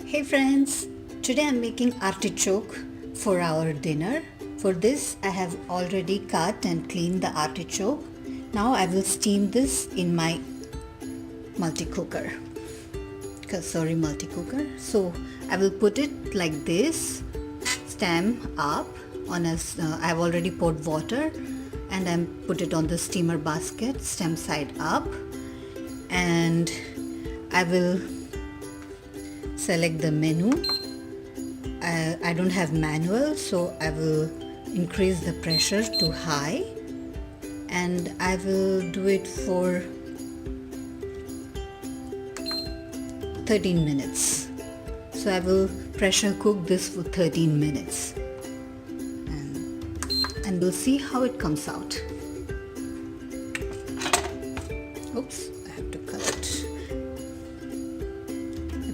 Hey friends, today I'm making artichoke for our dinner. For this I have already cut and cleaned the artichoke. Now I will steam this in my multi-cooker, Cosori multi-cooker. So I will put it like this, stem up on a, I've already poured water and I put it on the steamer basket, stem side up, and I will select the menu. I don't have manual, so I will increase the pressure to high and I will do it for 13 minutes. So I will pressure cook this for 13 minutes and we'll see how it comes out. Oops, I have to cut it.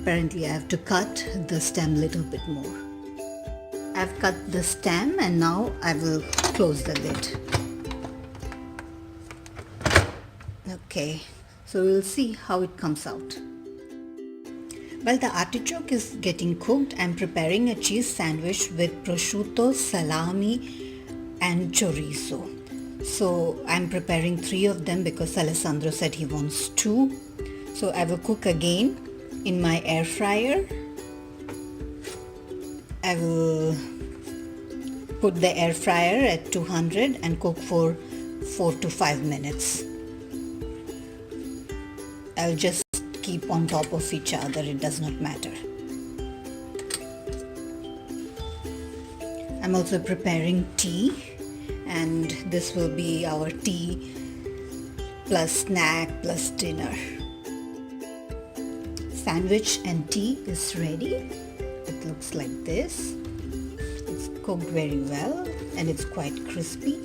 Apparently I have to cut the stem a little bit more. I've cut the stem and now I will close the lid. Okay, so we'll see how it comes out. While the artichoke is getting cooked, I'm preparing a cheese sandwich with prosciutto, salami and chorizo. So I'm preparing 3 of them because Alessandro said he wants 2. So I will cook again in my air fryer. I will put the air fryer at 200 and cook for 4 to 5 minutes. I'll just keep on top of each other, it does not matter. I'm also preparing tea, and this will be our tea plus snack plus dinner. Sandwich and tea is ready. It looks like this. It's cooked very well and it's quite crispy.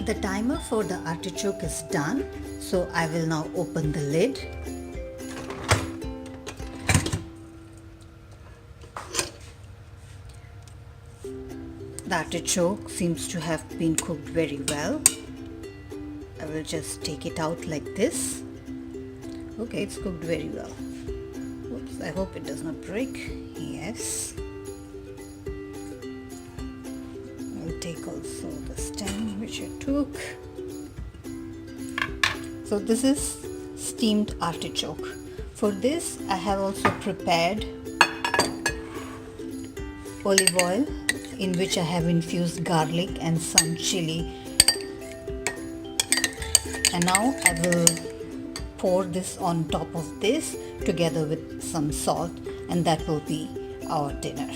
The timer for the artichoke is done, so I will now open the lid. The artichoke seems to have been cooked very well. I will just take it out like this. Okay, it's cooked very well. Oops, I hope it does not break. Yes. I'll take also the stem which I took. So this is steamed artichoke. For this I have also prepared olive oil in which I have infused garlic and some chili. And now I will pour this on top of this together with some salt, and that will be our dinner.